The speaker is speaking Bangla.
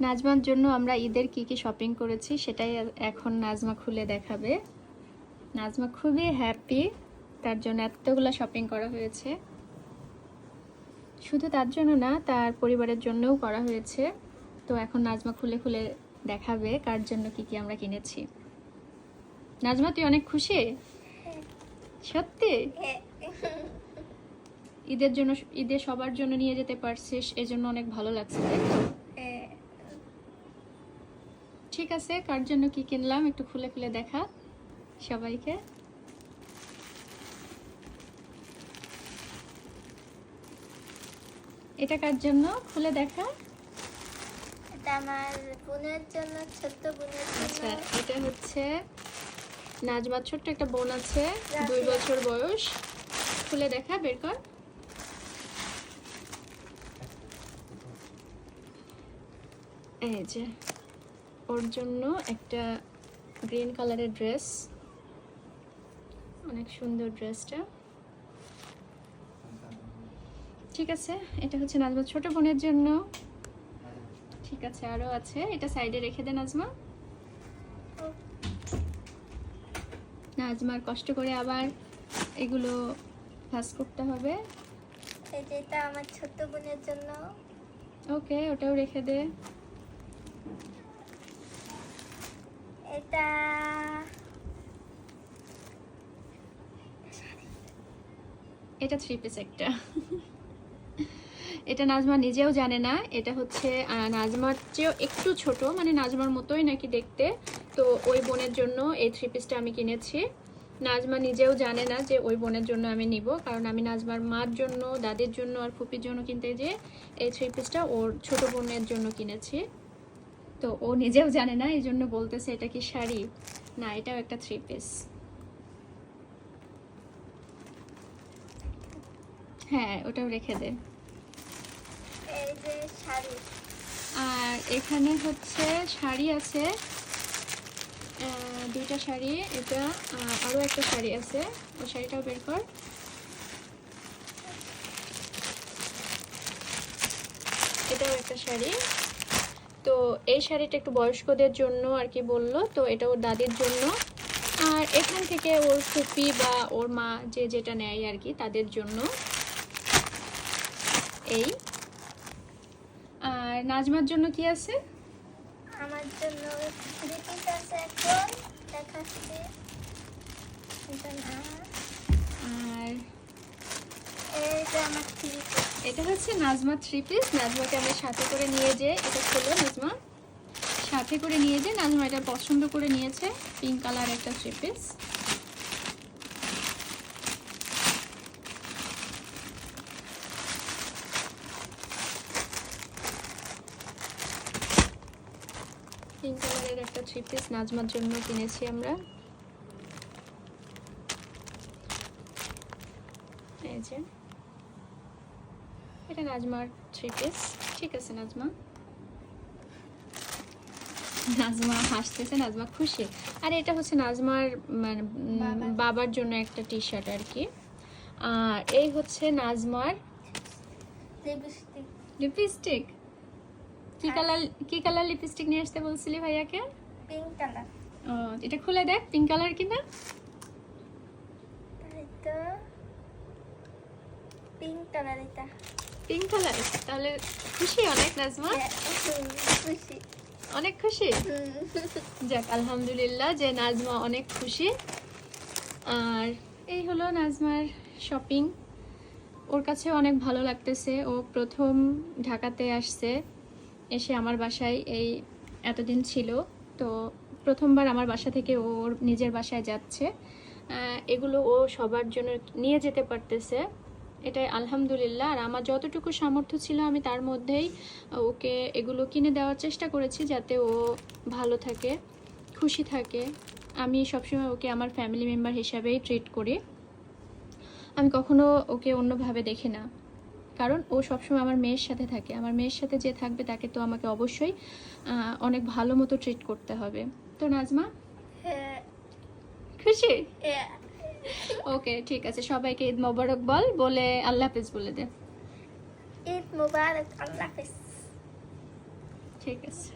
নাজমার জন্য আমরা ঈদের কি কি শপিং করেছি সেটাই এখন নাজমা খুলে দেখাবে। নাজমা খুবই হ্যাপি, তার জন্য এতগুলো শপিং করা হয়েছে। শুধু তার জন্য না, তার পরিবারের জন্যও করা হয়েছে। তো এখন নাজমা খুলে খুলে দেখাবে কার জন্য কি কি আমরা কিনেছি। নাজমা, তুই অনেক খুশি? সত্যি? ঈদের জন্য, ঈদে সবার জন্য নিয়ে যেতে পারছিস, এজন্য অনেক ভালো লাগছে, তাই তো? ঠিক আছে, কার জন্য কি কিনলাম একটু খুলে খুলে দেখা সবাইকে। এটা কার জন্য খুলে দেখা? এটা আমার বোনের জন্য, ছোট্ট বোনের জন্য। আচ্ছা, এটা হচ্ছে নাজমার ছোট্ট একটা বোন আছে, 2 বছর বয়স। খুলে দেখা, বের কর। এই যে ওর জন্য একটা গ্রিন কালারের ড্রেস, অনেক সুন্দর ড্রেসটা। ঠিক আছে, এটা হচ্ছে নাজমার ছোট বোনের জন্য। ঠিক আছে, আরো আছে, এটা সাইডে রেখে দে নাজমা। নাজমার কষ্ট করে আবার এগুলো ভাঁজ করতে হবে। এই যে এটা আমার ছোট্ট বোনের জন্য। ওকে, ওটাও রেখে দে। এটা এটা 3 পিস একটা। এটা নাজমা নিজেও জানে না, এটা হচ্ছে নাজমার চেয়েও একটু ছোট, মানে নাজমার মতোই নাকি দেখতে। তো ওই বোনের জন্য এই 3 পিসটা আমি কিনেছি। নাজমা নিজেও জানে না যে ওই বোনের জন্য আমি নিব, কারণ আমি নাজমার মার জন্য, দাদির জন্য আর ফুপির জন্য কিনতে যে এই 3 পিসটা ওর ছোট বোনের জন্য কিনেছি। তো ও নিজেও জানে না, এই জন্য বলতেছে এটা কি শাড়ি না, এটাও একটা 3 পিস। হ্যাঁ, ওটাও রেখে দে। এই যে শাড়ি। আর এখানে হচ্ছে শাড়ি আছে, 2টা শাড়ি। এটা আরো একটা শাড়ি আছে, ওই শাড়িটাও বের কর। এটাও একটা শাড়ি। তো এই শাড়িটা একটু বয়স্কদের জন্য আর কি বললো, তো এটা ওর দাদির জন্য। আর এখান থেকে ওর ফুপি বা ওর মা যে যেটা নেয় আর কি, তাদের জন্য এই। আর নাজমার জন্য কি আছে? আমার জন্য 3 পিস আছে, এখন দেখাচ্ছি। এটা না। আর এই যে আমার 3 পিস। এটা হচ্ছে নাজমার 3 পিস। নাজমাকে আমি সাথে করে নিয়ে যে, এটা খোলো নাজমা, সাথে করে নিয়ে যে নাজমা এটা পছন্দ করে নিয়েছে, পিঙ্ক কালার একটা 3 পিস। পিঙ্ক কালারের একটা 3 পিস নাজমার জন্য কিনেছি আমরা। এই যে এটা নাজমার 3 পিস। ঠিক আছে নাজমা। নাজমা হাসতেছে, নাজমা খুশি। আর এটা হচ্ছে নাজমার মানে বাবার জন্য একটা টি শার্ট আর কি। আর এই হচ্ছে নাজমার লিপস্টিক। লিপস্টিক। কি কালার লিপস্টিক নিয়ে আসতে বলছিলি ভাইয়াকে? Pink colour. ও, এটা খুলে দেখ পিঙ্ক কালার কিনা। তাই তো, পিঙ্ক কালার এটা। পিঙ্ক কালার, তাহলে খুশি অনেক নাজমা? খুশি। অনেক খুশি। যাক, আলহামদুলিল্লাহ যে নাজমা অনেক খুশি। আর এই হলো নাজমার শপিং। ওর কাছে অনেক ভালো লাগতেছে। ও প্রথম ঢাকাতে আসছে, এসে আমার বাসায় এই এতদিন ছিল। তো প্রথমবার আমার বাসা থেকে ওর নিজের বাসায় যাচ্ছে। এগুলো ও সবার জন্য নিয়ে যেতে পারতেছে, এটাই আলহামদুলিল্লাহ। আর আমার যতটুকু সামর্থ্য ছিল আমি তার মধ্যেই ওকে এগুলো কিনে দেওয়ার চেষ্টা করেছি, যাতে ও ভালো থাকে, খুশি থাকে। আমি সবসময় ওকে আমার ফ্যামিলি মেম্বার হিসাবেই ট্রিট করি, আমি কখনো ওকে অন্যভাবে দেখি না। কারণ ও সবসময় আমার মেয়ের সাথে থাকে, আমার মেয়ের সাথে যে থাকবে তাকে তো আমাকে অবশ্যই অনেক ভালো মতো ট্রিট করতে হবে। তো নাজমা খুশি? ওকে, ঠিক আছে, সবাইকে ঈদ মোবারক বল, বলে আল্লাহ হাফেজ বলে দে। ঈদ মোবারক, আল্লাহ হাফেজ। ঠিক আছে।